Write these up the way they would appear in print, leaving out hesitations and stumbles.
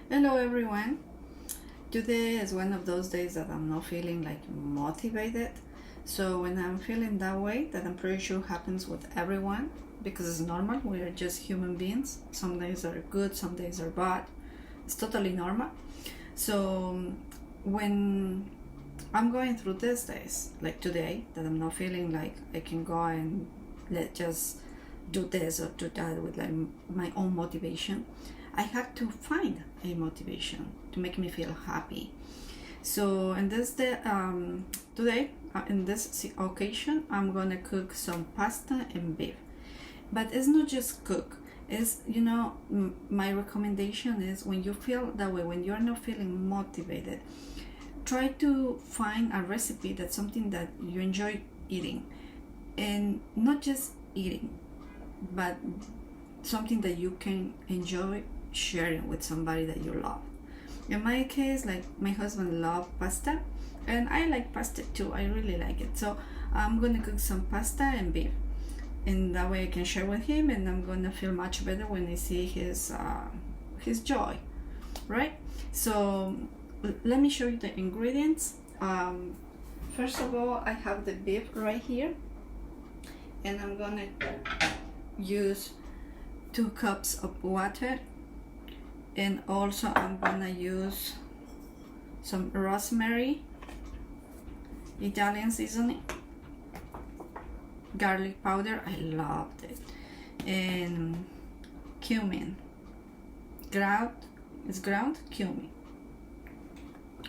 Hello everyone. Today is one of those days that I'm not feeling like motivated. So when I'm feeling that way, that I'm pretty sure happens with everyone because it's normal. We are just human beings. Some days are good, some days are bad. It's totally normal. So when I'm going through these days, like today, that I'm not feeling like I can go and let just do this or do that with like my own motivation, I have to find a motivation to make me feel happy. So in this day, today, in this occasion, I'm gonna cook some pasta and beef. But it's not just cook. It's my recommendation is when you feel that way, when you're not feeling motivated, try to find a recipe that's something that you enjoy eating, and not just eating, but something that you can enjoy sharing with somebody that you love. In my case, like my husband loves pasta, and I like pasta too. I really like it. So I'm gonna cook some pasta and beef, and that way I can share with him, and I'm gonna feel much better when I see his joy, right? So let me show you the ingredients. First of all, I have the beef right here, and I'm gonna use 2 cups of water, and also I'm gonna use some rosemary, Italian seasoning, garlic powder, I loved it, and cumin, ground cumin.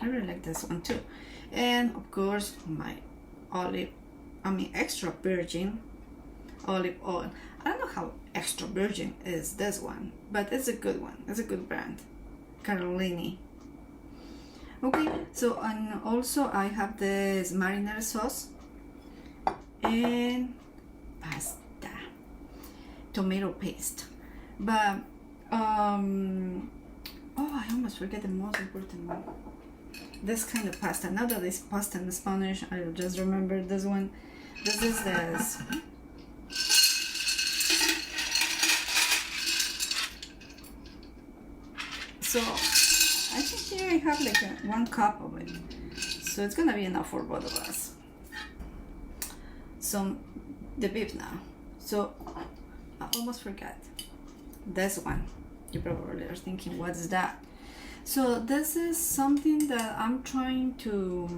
I really like this one too. And of course my extra virgin olive oil. I don't know how extra virgin is this one, but it's a good one. It's a good brand, Carolini. Okay, so and also I have this marinara sauce and pasta, tomato paste. But I almost forget the most important one. This kind of pasta. Now that it's pasta in Spanish, I just remember this one. This is this. So I think here I have like 1 cup of it. So it's gonna be enough for both of us. So the beef now. So I almost forgot this one. You probably are thinking, what's that? So this is something that I'm trying to,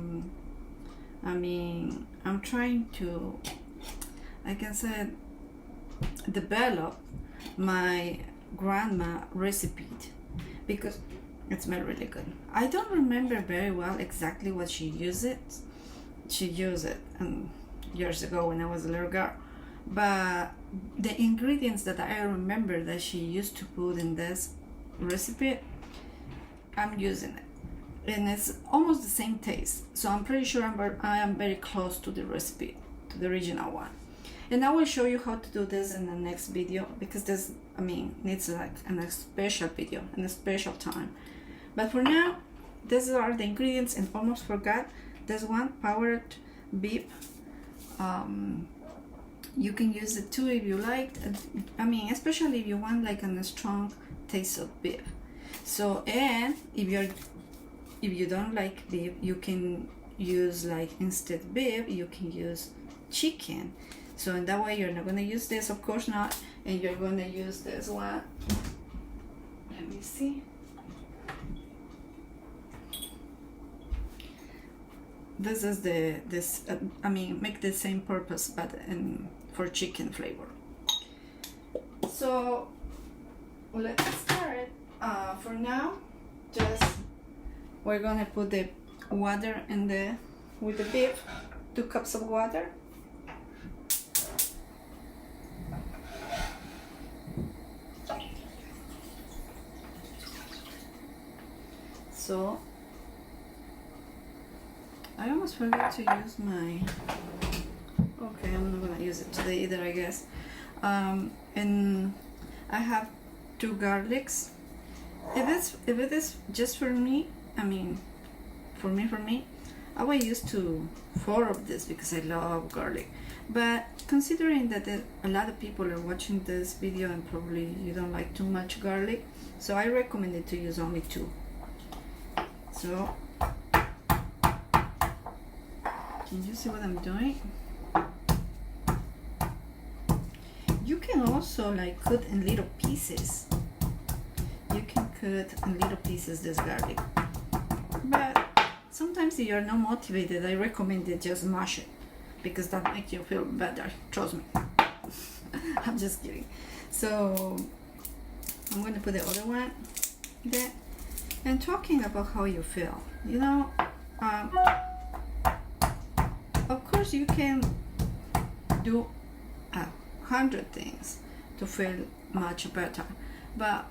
I can say, develop my grandma recipe, because it smells really good. I don't remember very well exactly what she used it. She used it years ago when I was a little girl. But the ingredients that I remember that she used to put in this recipe, I'm using it. And it's almost the same taste. So I'm pretty sure I am very close to the recipe, to the original one. And I will show you how to do this in the next video, because this, needs like a special video and a special time. But for now, these are the ingredients, and almost forgot this one, powdered beef. You can use it too if you like. Especially if you want like a strong taste of beef. So, and if you don't like beef, you can use, like, instead beef, you can use chicken. So in that way, you're not gonna use this, of course not, and you're gonna use this one. Let me see. This is make the same purpose, but for chicken flavor. So let's start. For now, we're gonna put the water with the beef, 2 cups of water. So I almost forgot to use my. Okay, I'm not gonna use it today either, I guess. And I have 2 garlics. If it is just for me, for me, I will use 4 of this because I love garlic. But considering that a lot of people are watching this video and probably you don't like too much garlic, so I recommend it to use only 2. So can you see what I'm doing? You can also like cut in little pieces. You can cut in little pieces this garlic. But sometimes if you're not motivated, I recommend it just mash it, because that makes you feel better. Trust me. I'm just kidding. So I'm going to put the other one there. And talking about how you feel, you know, of course you can do 100 things to feel much better, but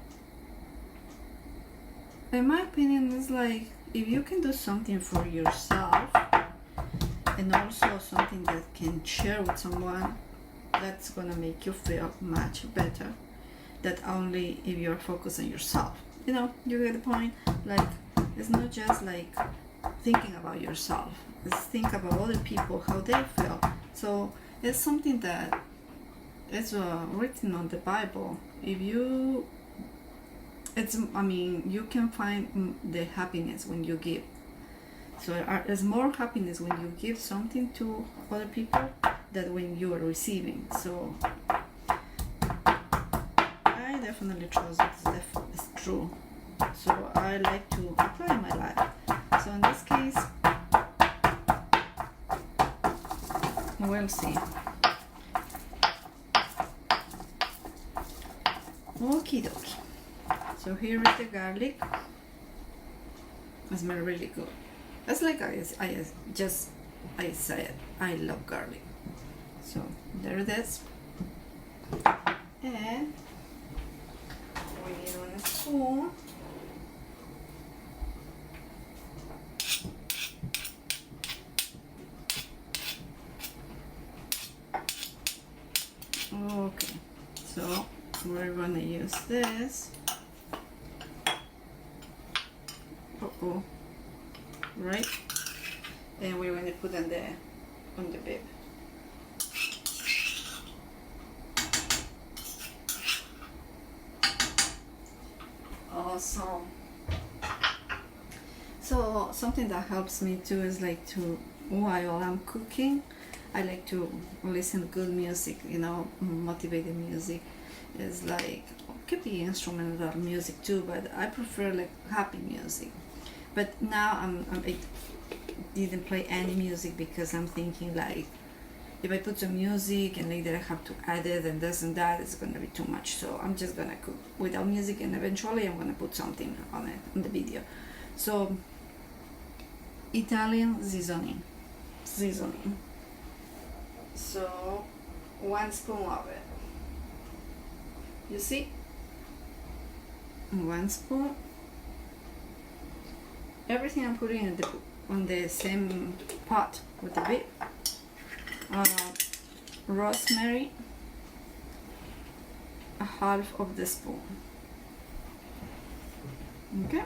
in my opinion, it's like if you can do something for yourself and also something that can share with someone, that's gonna make you feel much better than only if you're focused on yourself. You know, you get the point? Like, it's not just like thinking about yourself, it's think about other people, how they feel. So it's something that is written on the Bible. If you, you can find the happiness when you give. So there's more happiness when you give something to other people than when you are receiving. So I definitely trust it's true. So I like to apply in my life. So in this case, we'll see. Okie dokie. So here is the garlic. It smells really good. It's like I said, I love garlic. So there it is. And we need one spoon. Okay, so we're gonna use this. Right, and we're gonna put on the bib. Awesome. So something that helps me too is like to, while I'm cooking, I like to listen to good music, you know, motivated music. Is like, could be instrumental music too, but I prefer like happy music. But now I didn't play any music because I'm thinking like, if I put some music and later I have to add it and this and that, it's gonna be too much. So I'm just gonna cook without music, and eventually I'm gonna put something on it in the video. So Italian seasoning. So 1 spoon of it. You see? 1 spoon. Everything I'm putting on the same pot with the bit. Rosemary, 1/2 of the spoon. Okay.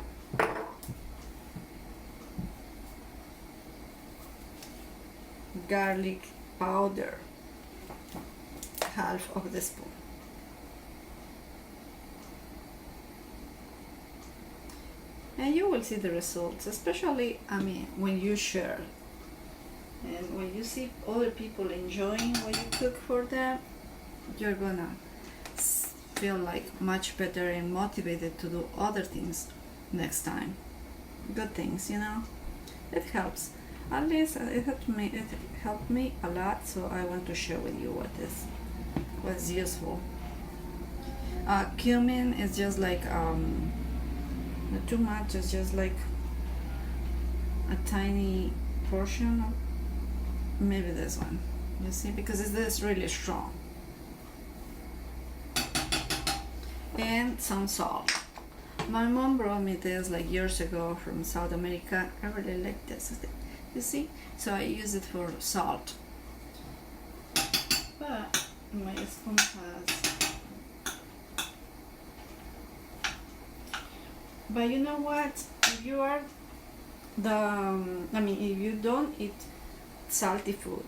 Garlic powder, 1/2 of the spoon. And you will see the results, especially when you share and when you see other people enjoying what you cook for them, you're gonna feel like much better and motivated to do other things next time. Good things, you know. It helps. At least it helped me a lot, so I want to share with you what's useful. Cumin is just like not too much, it's just like a tiny portion of, maybe this one, you see, because it's really strong. And some salt. My mom brought me this like years ago from South America. I really like this, you see, so I use it for salt, but my spoon has. But you know what? If you are if you don't eat salty food,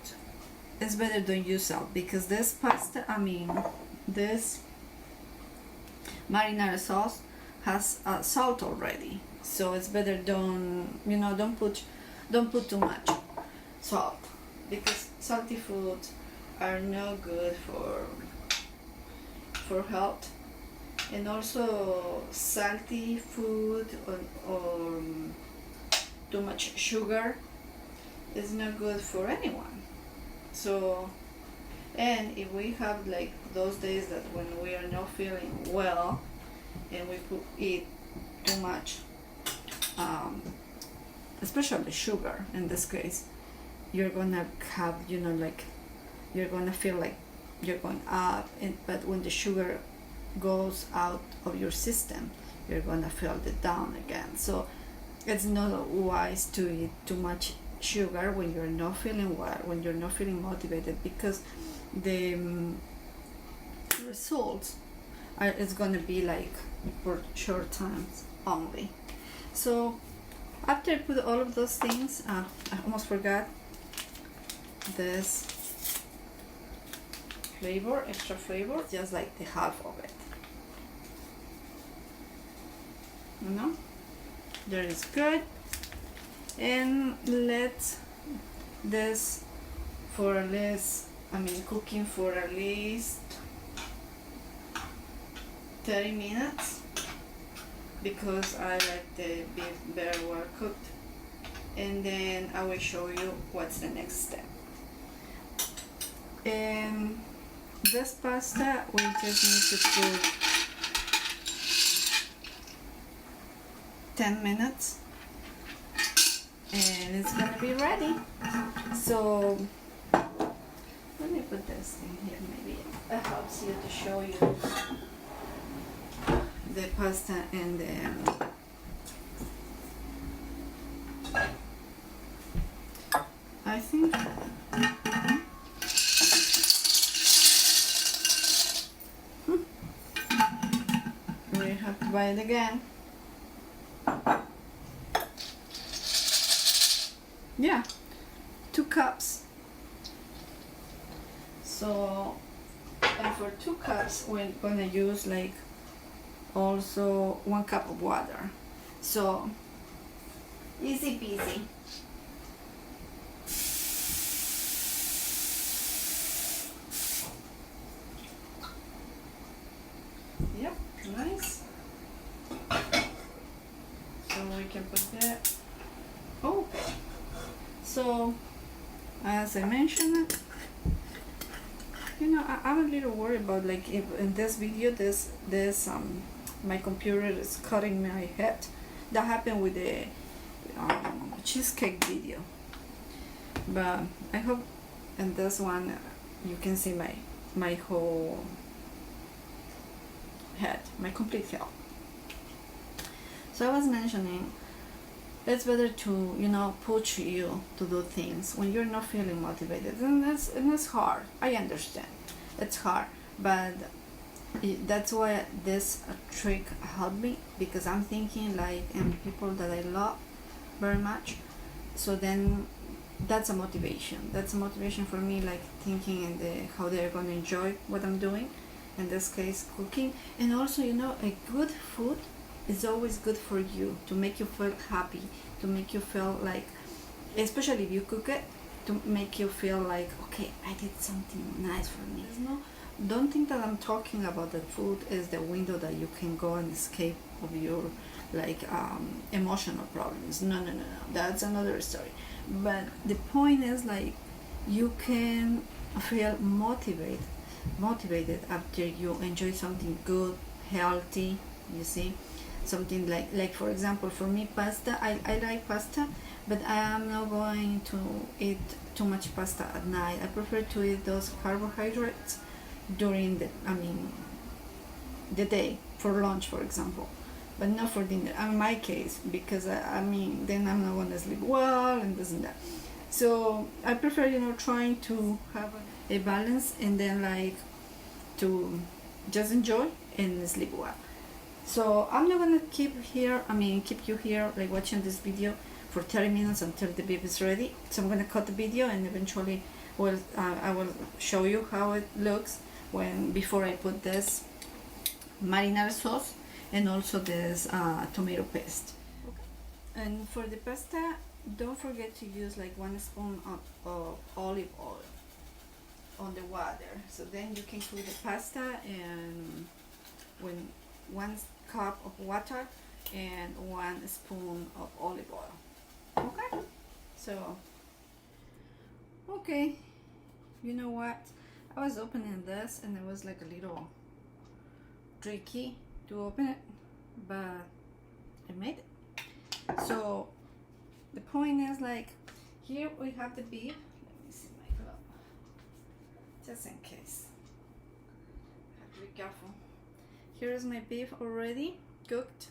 it's better don't use salt, because this pasta, this marinara sauce has salt already, so it's better don't put too much salt, because salty foods are no good for health. And also salty food or too much sugar is not good for anyone. So, and if we have like those days that when we are not feeling well and we eat too much, especially sugar in this case, you're gonna have, you're gonna feel like you're going up, but when the sugar goes out of your system, you're gonna feel it down again. So it's not wise to eat too much sugar when you're not feeling well, when you're not feeling motivated, because the results it's gonna be like for short times only. So after I put all of those things, I almost forgot this extra flavor, just like the half of it. That is good. And let this for at least, cooking for at least 30 minutes, because I like the beef very well cooked. And then I will show you what's the next step. And this pasta, we just need to cook 10 minutes and it's gonna be ready. So let me put this in here, maybe it helps you to show you the pasta and the I think we have to buy it again. Yeah, 2 cups. So, and for 2 cups, we're gonna use like also 1 cup of water. So, easy peasy. Yep, nice. So we can put that. Okay. So, as I mentioned, I'm a little worried about, like, if in this video, my computer is cutting my head. That happened with the cheesecake video. But I hope in this one you can see my whole head, my complete head. So I was mentioning, it's better to push you to do things when you're not feeling motivated, and it's hard. I understand it's hard, but that's why this trick helped me, because I'm thinking like in people that I love very much. So then that's a motivation for me, like thinking in how they're going to enjoy what I'm doing, in this case cooking. And also, a good food is always good for you, to make you feel happy, to make you feel like, especially if you cook it, to make you feel like, okay, I did something nice for me. Don't think that I'm talking about the food is the window that you can go and escape of your emotional problems. No, that's another story. But the point is, like, you can feel motivated after you enjoy something good, healthy, you see. Something like for example, for me, pasta, I like pasta, but I am not going to eat too much pasta at night. I prefer to eat those carbohydrates during the day, for lunch, for example, but not for dinner, in my case, because then I'm not going to sleep well and this and that. So I prefer, trying to have a balance, and then like to just enjoy and sleep well. So I'm not gonna keep you here like watching this video for 30 minutes until the beef is ready. So I'm gonna cut the video, and eventually I will show you how it looks when before I put this marinara sauce and also this tomato paste. And for the pasta, don't forget to use like 1 spoon of olive oil on the water. So then you can cook the pasta and when 1 cup of water and 1 spoon of olive oil. Okay, so okay, you know what? I was opening this and it was like a little tricky to open it, but I made it. So the point is like here we have the beef. Let me see my glove, just in case. I have to be careful. Here is my beef already cooked,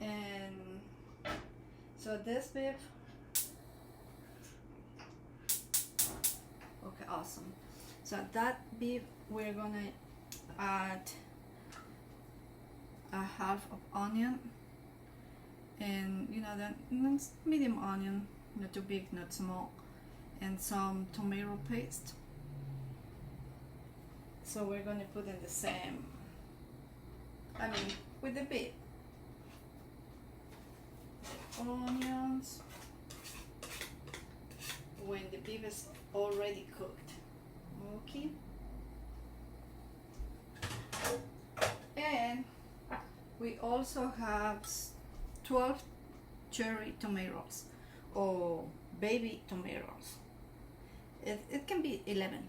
and so this beef. Okay, awesome. So that beef we're gonna add a half of onion, and you know the medium onion, not too big, not small, and some tomato paste. So we're gonna put in the same, I mean with the beef, the onions when the beef is already cooked. Okay, and we also have 12 cherry tomatoes or baby tomatoes. It can be 11.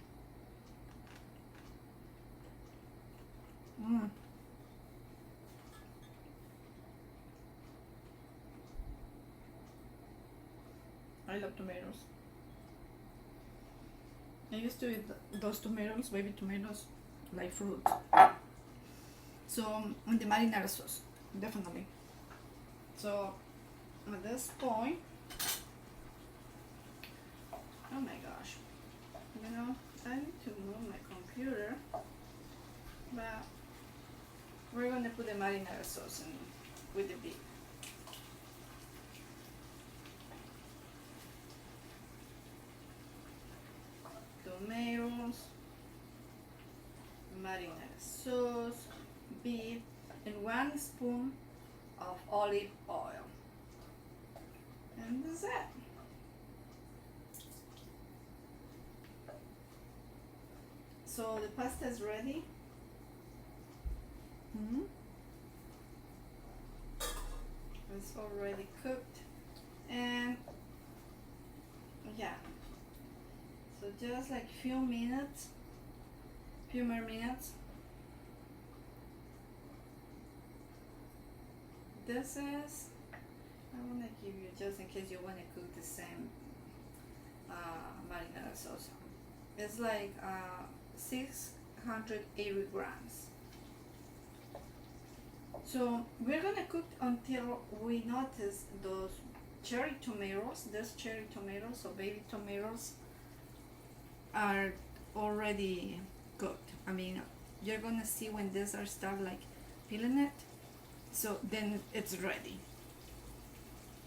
I love tomatoes. I used to eat those tomatoes, baby tomatoes, like fruit. So in the marinara sauce, definitely. So at this point, oh my gosh, you know, I need to move my computer, but we're gonna put the marinara sauce in with the beef. Tomatoes, marinara sauce, beef, and 1 spoon of olive oil. And that's it. So the pasta is ready. It's already cooked, and yeah, so just like few more minutes. This is, I want to give you, just in case you want to cook the same marinara sauce. It's like 680 grams. So we're gonna cook until we notice those cherry tomatoes, so baby tomatoes, are already cooked. I mean, you're gonna see when these are start like peeling it, so then it's ready.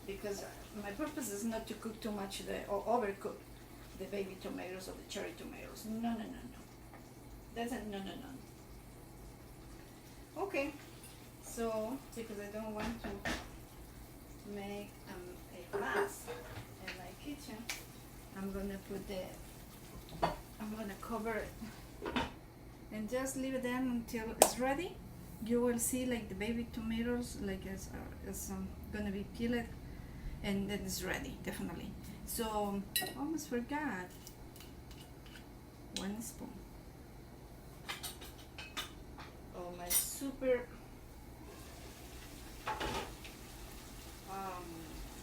Because my purpose is not to cook too much or overcook the baby tomatoes or the cherry tomatoes. No. That's a no. Okay. So, because I don't want to make a mess in my kitchen, I'm gonna cover it and just leave it then until it's ready. You will see like the baby tomatoes like it's gonna be peeled, and then it's ready, definitely. So, almost forgot, 1 spoon of my super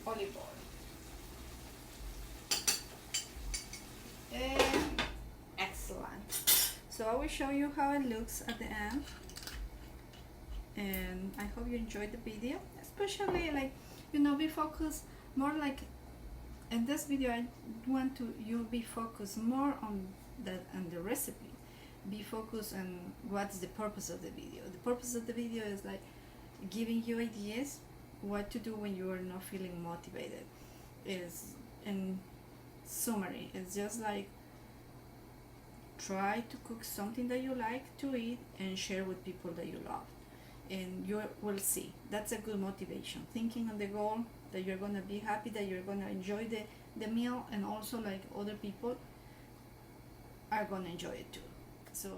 olive oil, and excellent. So I will show you how it looks at the end, and I hope you enjoyed the video, especially like, you know, be focused more like in this video. I want to you be focused more on the recipe. Be focused on what's the purpose of the video. The purpose of the video is like giving you ideas what to do when you are not feeling motivated. Is in summary, it's just like try to cook something that you like to eat and share with people that you love, and you will see that's a good motivation, thinking on the goal that you're going to be happy, that you're going to enjoy the meal, and also like other people are going to enjoy it too. So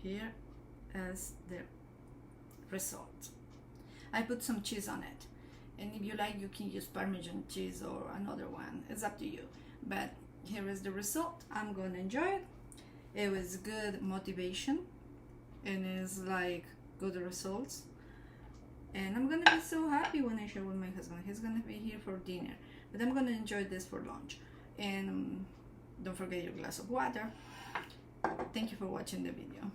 here is the result. I put some cheese on it, and if you like you can use Parmesan cheese or another one, it's up to you, but here is the result. I'm gonna enjoy it. It was good motivation and it's like good results, and I'm gonna be so happy when I share with my husband. He's gonna be here for dinner, but I'm gonna enjoy this for lunch. And don't forget your glass of water. Thank you for watching the video.